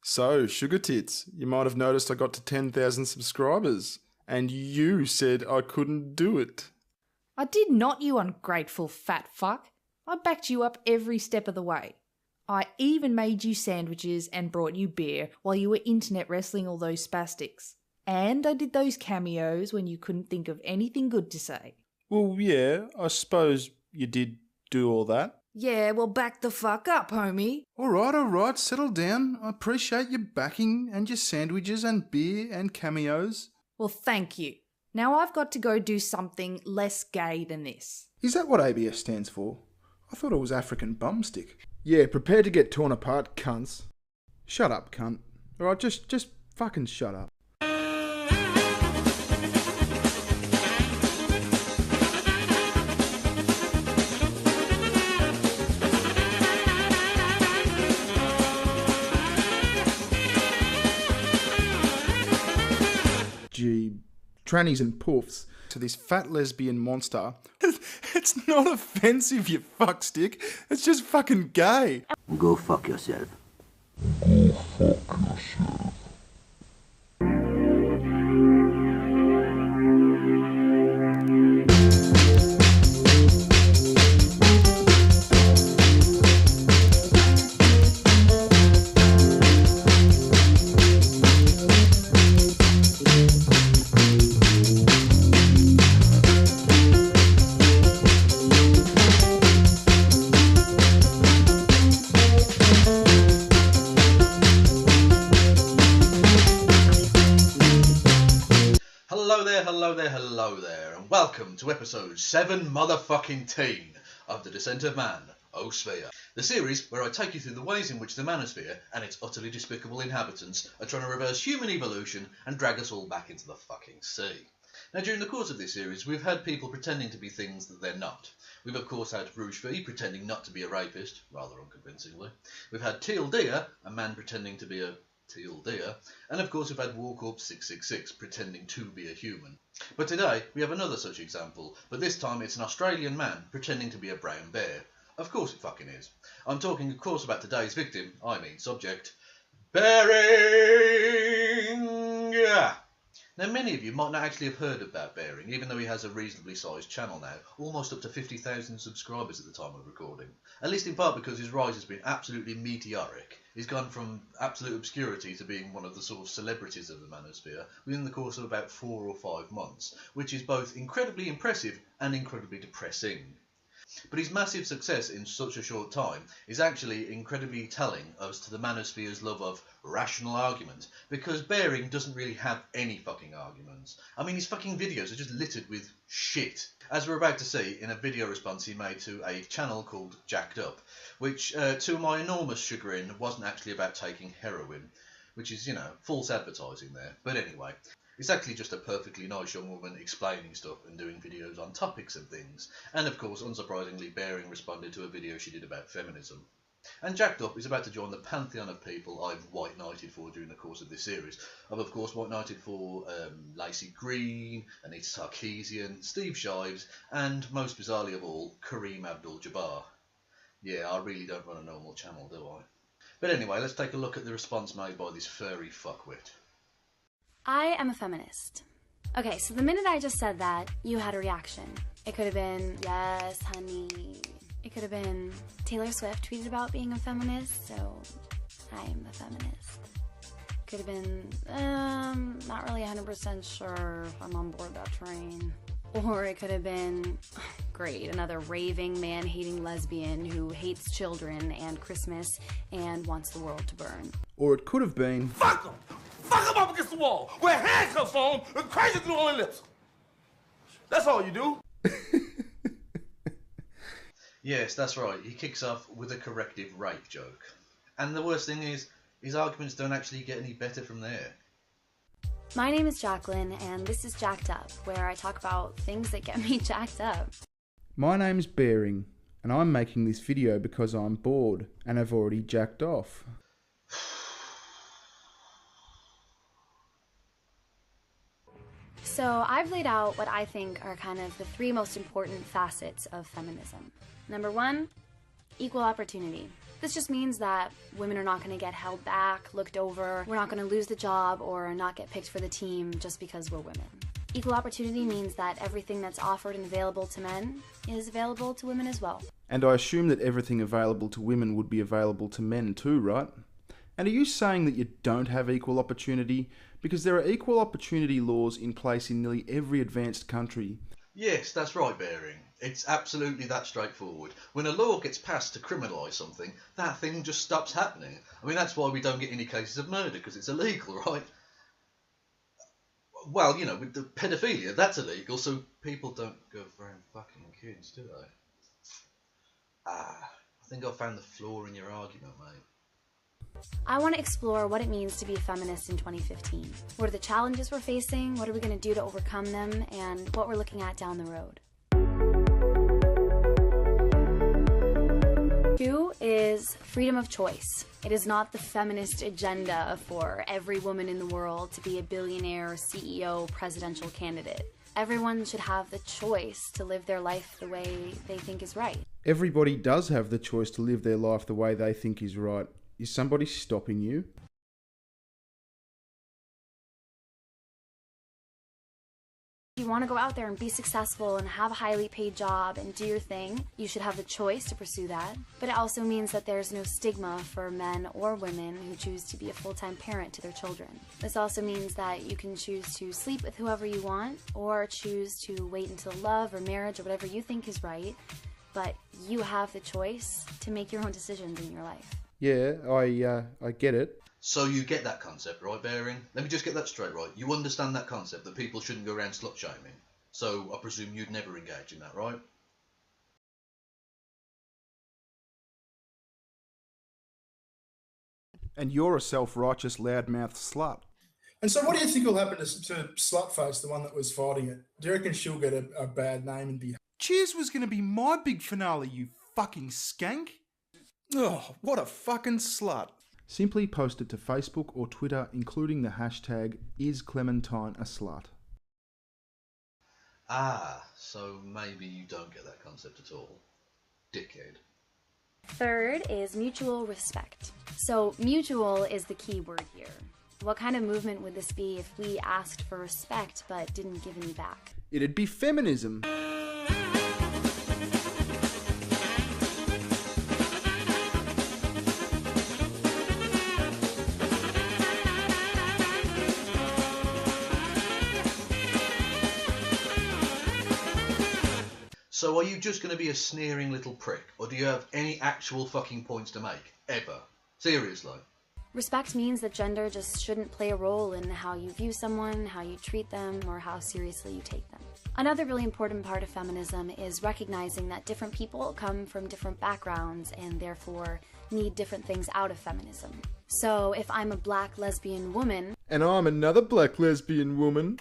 So, Sugar Tits, you might have noticed I got to 10,000 subscribers, and you said I couldn't do it. I did not, you ungrateful fat fuck. I backed you up every step of the way. I even made you sandwiches and brought you beer while you were internet wrestling all those spastics. And I did those cameos when you couldn't think of anything good to say. Well, yeah, I suppose you did do all that. Yeah, well, back the fuck up, homie. All right, settle down. I appreciate your backing and your sandwiches and beer and cameos. Well, thank you. Now I've got to go do something less gay than this. Is that what ABS stands for? I thought it was African bumstick. Yeah, prepare to get torn apart, cunts. Shut up, cunt. All right, just fucking shut up. Gee, trannies and poofs. To this fat lesbian monster. It's not offensive, you fuckstick. It's just fucking gay. Go fuck yourself. Hello there, and welcome to episode 7 motherfucking teen of The Descent of Man-osphere, the series where I take you through the ways in which the Man-osphere and its utterly despicable inhabitants are trying to reverse human evolution and drag us all back into the fucking sea. Now, during the course of this series, we've had people pretending to be things that they're not. We've of course had Furry pretending not to be a rapist, rather unconvincingly. We've had Teal Deer, a man pretending to be a teal deer, and of course we've had Warcorp 666 pretending to be a human. But today we have another such example, but this time it's an Australian man pretending to be a brown bear. Of course it fucking is. I'm talking of course about today's victim, I mean subject, Bearing! Now many of you might not actually have heard about Bearing, even though he has a reasonably sized channel now, almost up to 50,000 subscribers at the time of recording. At least in part because his rise has been absolutely meteoric. He's gone from absolute obscurity to being one of the sort of celebrities of the manosphere within the course of about 4 or 5 months, which is both incredibly impressive and incredibly depressing. But his massive success in such a short time is actually incredibly telling as to the manosphere's love of rational argument, because Bearing doesn't really have any fucking arguments. I mean, his fucking videos are just littered with shit, as we're about to see in a video response he made to a channel called Jacked Up, which, to my enormous chagrin, wasn't actually about taking heroin, which is, you know, false advertising there. But anyway, it's actually just a perfectly nice young woman explaining stuff and doing videos on topics and things. And of course, unsurprisingly, Bearing responded to a video she did about feminism. And Jacked Up is about to join the pantheon of people I've white knighted for during the course of this series. I've of course white knighted for Lacey Green, Anita Sarkeesian, Steve Shives, and most bizarrely of all, Kareem Abdul-Jabbar. Yeah, I really don't run a normal channel, do I? But anyway, let's take a look at the response made by this furry fuckwit. I am a feminist. Okay, so the minute I just said that, you had a reaction. It could have been, yes, honey. It could have been, Taylor Swift tweeted about being a feminist, so I'm a feminist. Could have been, not really 100% sure if I'm on board that train. Or it could have been, great, another raving, man-hating lesbian who hates children and Christmas and wants the world to burn. Or it could have been, fuck them! Fuck them up against the wall! Wear handcuffs on and crazy through on their lips! That's all you do. Yes, that's right, he kicks off with a corrective rape joke. And the worst thing is, his arguments don't actually get any better from there. My name is Jacqueline, and this is Jacked Up, where I talk about things that get me jacked up. my name's Bearing, and I'm making this video because I'm bored and have already jacked off. So I've laid out what I think are kind of the 3 most important facets of feminism. Number 1, equal opportunity. This just means that women are not going to get held back, looked over, we're not going to lose the job or not get picked for the team just because we're women. Equal opportunity means that everything that's offered and available to men is available to women as well. And I assume that everything available to women would be available to men too, right? And are you saying that you don't have equal opportunity? Because there are equal opportunity laws in place in nearly every advanced country. Yes, that's right, Baring. It's absolutely that straightforward. When a law gets passed to criminalise something, that thing just stops happening. I mean, that's why we don't get any cases of murder, because it's illegal, right? Well, you know, with the paedophilia, that's illegal, so people don't go around fucking kids, do they? I think I found the flaw in your argument, mate. I want to explore what it means to be a feminist in 2015. What are the challenges we're facing, what are we going to do to overcome them, and what we're looking at down the road. 2 is freedom of choice. It is not the feminist agenda for every woman in the world to be a billionaire, CEO, presidential candidate. Everyone should have the choice to live their life the way they think is right. Everybody does have the choice to live their life the way they think is right. Is somebody stopping you? If you want to go out there and be successful and have a highly paid job and do your thing, you should have the choice to pursue that. But it also means that there's no stigma for men or women who choose to be a full-time parent to their children. This also means that you can choose to sleep with whoever you want or choose to wait until love or marriage or whatever you think is right, but you have the choice to make your own decisions in your life. Yeah, I get it. So you get that concept, right, Baring? Let me just get that straight, right? You understand that concept, that people shouldn't go around slut-shaming. So I presume you'd never engage in that, right? And you're a self-righteous loudmouth slut. And so what do you think will happen to Slutface, the one that was fighting it? Do you reckon she'll get a bad name and be... Cheers was going to be my big finale, you fucking skank. Oh, what a fucking slut. Simply post it to Facebook or Twitter, including the hashtag #IsClementine_a_slut. So maybe you don't get that concept at all. Dickhead. 3rd is mutual respect. So mutual is the key word here. What kind of movement would this be if we asked for respect but didn't give any back? It'd be feminism. So are you just going to be a sneering little prick, or do you have any actual fucking points to make? Ever? Seriously? Respect means that gender just shouldn't play a role in how you view someone, how you treat them, or how seriously you take them. Another really important part of feminism is recognizing that different people come from different backgrounds and therefore need different things out of feminism. So if I'm a black lesbian woman... And I'm another black lesbian woman...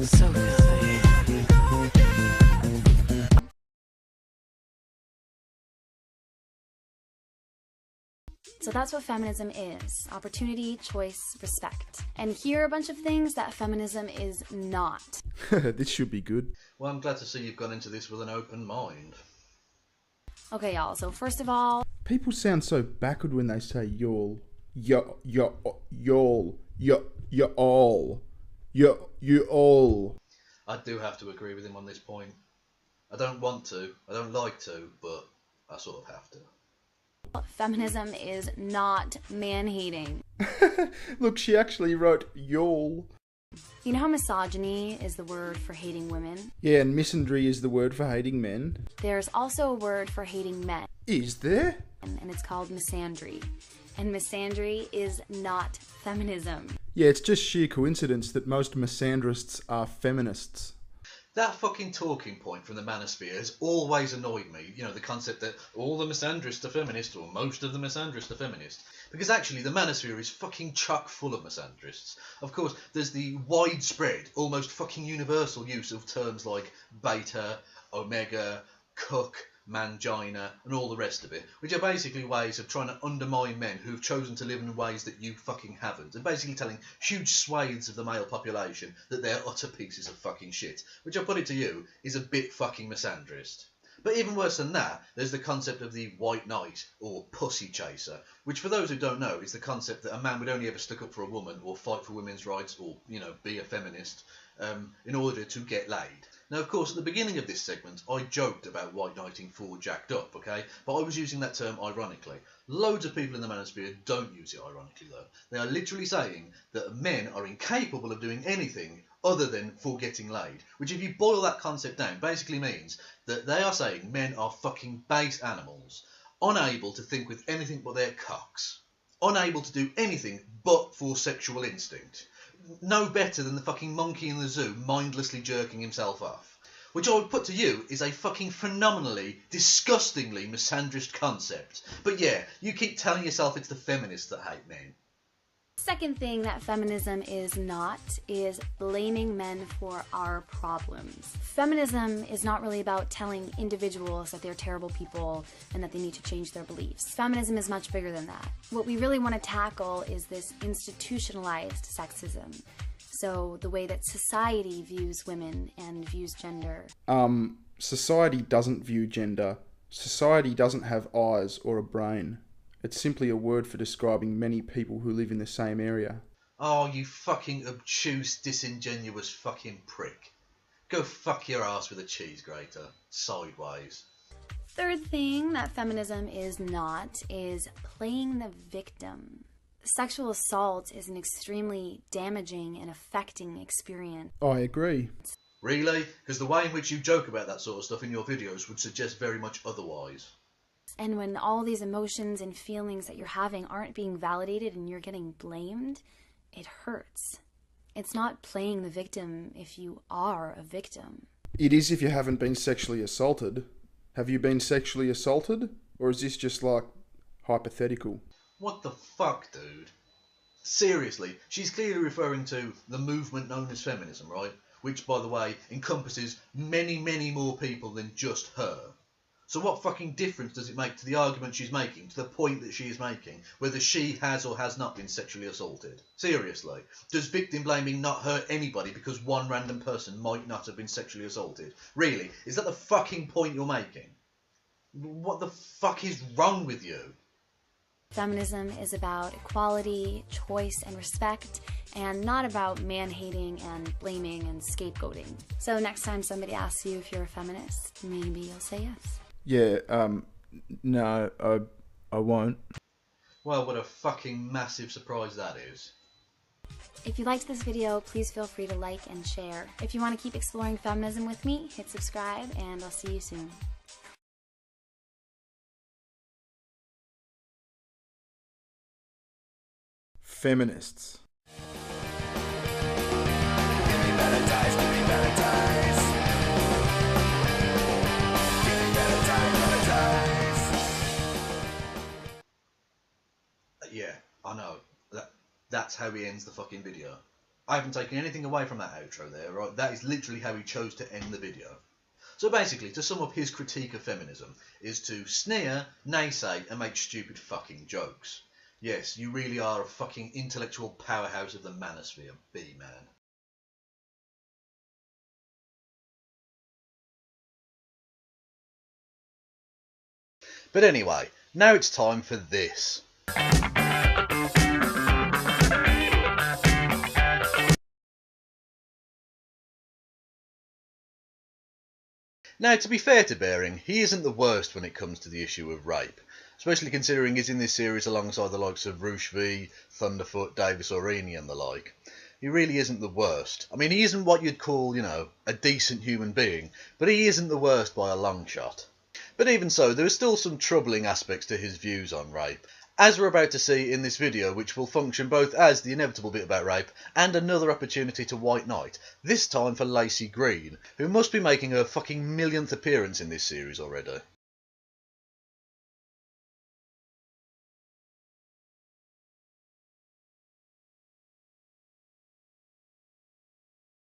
So good. So that's what feminism is. Opportunity, choice, respect. And here are a bunch of things that feminism is not. This should be good. Well, I'm glad to see you've gone into this with an open mind. Okay, y'all, so first of all... People sound so backward when they say y'all. Y'all. You all. I do have to agree with him on this point. I don't want to, I don't like to, but I sort of have to. Feminism is not man-hating. Look, she actually wrote y'all. You know how misogyny is the word for hating women? Yeah, and misandry is the word for hating men. There's also a word for hating men. Is there? And it's called misandry. And misandry is not feminism. Yeah, it's just sheer coincidence that most misandrists are feminists. That fucking talking point from the Man-osphere has always annoyed me. You know, the concept that all the misandrists are feminists, or most of the misandrists are feminists. Because actually, the Man-osphere is fucking chock full of misandrists. Of course, there's the widespread, almost fucking universal use of terms like beta, omega, cuck, mangina, and all the rest of it, which are basically ways of trying to undermine men who've chosen to live in ways that you fucking haven't, and basically telling huge swathes of the male population that they're utter pieces of fucking shit, which, I put it to you, is a bit fucking misandrist. But even worse than that, there's the concept of the white knight, or pussy chaser, which for those who don't know is the concept that a man would only ever stick up for a woman, or fight for women's rights, or, you know, be a feminist, in order to get laid. Now, of course, at the beginning of this segment, I joked about white knighting for jacked up, okay? But I was using that term ironically. Loads of people in the Man-osphere don't use it ironically, though. They are literally saying that men are incapable of doing anything other than for getting laid, which if you boil that concept down basically means that they are saying men are fucking base animals, unable to think with anything but their cocks, unable to do anything but for sexual instinct, no better than the fucking monkey in the zoo mindlessly jerking himself off, which I would put to you is a fucking phenomenally, disgustingly misandrist concept. But yeah, you keep telling yourself it's the feminists that hate men. Second thing that feminism is not is blaming men for our problems. Feminism is not really about telling individuals that they're terrible people and that they need to change their beliefs. Feminism is much bigger than that. What we really want to tackle is this institutionalized sexism. So the way that society views women and views gender. Society doesn't view gender. Society doesn't have eyes or a brain. It's simply a word for describing many people who live in the same area. Oh, you fucking obtuse, disingenuous fucking prick. Go fuck your ass with a cheese grater. Sideways. Third thing that feminism is not is playing the victim. Sexual assault is an extremely damaging and affecting experience. I agree. Really? Because the way in which you joke about that sort of stuff in your videos would suggest very much otherwise. And when all these emotions and feelings that you're having aren't being validated and you're getting blamed, it hurts. It's not playing the victim if you are a victim. It is if you haven't been sexually assaulted. Have you been sexually assaulted? Or is this just like hypothetical? What the fuck, dude? Seriously, she's clearly referring to the movement known as feminism, right? Which, by the way, encompasses many, many more people than just her. So what fucking difference does it make to the argument she's making, to the point that she is making, whether she has or has not been sexually assaulted? Seriously, does victim blaming not hurt anybody because one random person might not have been sexually assaulted? Really, is that the fucking point you're making? What the fuck is wrong with you? Feminism is about equality, choice, and respect, and not about man-hating and blaming and scapegoating. So next time somebody asks you if you're a feminist, maybe you'll say yes. Yeah, no, I won't. Well, what a fucking massive surprise that is. If you liked this video, please feel free to like and share. If you want to keep exploring feminism with me, hit subscribe, and I'll see you soon. Feminists. Yeah, I know. That's how he ends the fucking video. I haven't taken anything away from that outro there, right? That is literally how he chose to end the video. So basically, to sum up his critique of feminism, is to sneer, naysay, and make stupid fucking jokes. Yes, you really are a fucking intellectual powerhouse of the manosphere, B-man. But anyway, now it's time for this. Now, to be fair to Baring, he isn't the worst when it comes to the issue of rape, especially considering he's in this series alongside the likes of Roosh V, Thunderfoot, Davis Orini and the like. He really isn't the worst. I mean, he isn't what you'd call, you know, a decent human being, but he isn't the worst by a long shot. But even so, there are still some troubling aspects to his views on rape, as we're about to see in this video, which will function both as the inevitable bit about rape and another opportunity to white knight, this time for Lacey Green, who must be making her fucking millionth appearance in this series already.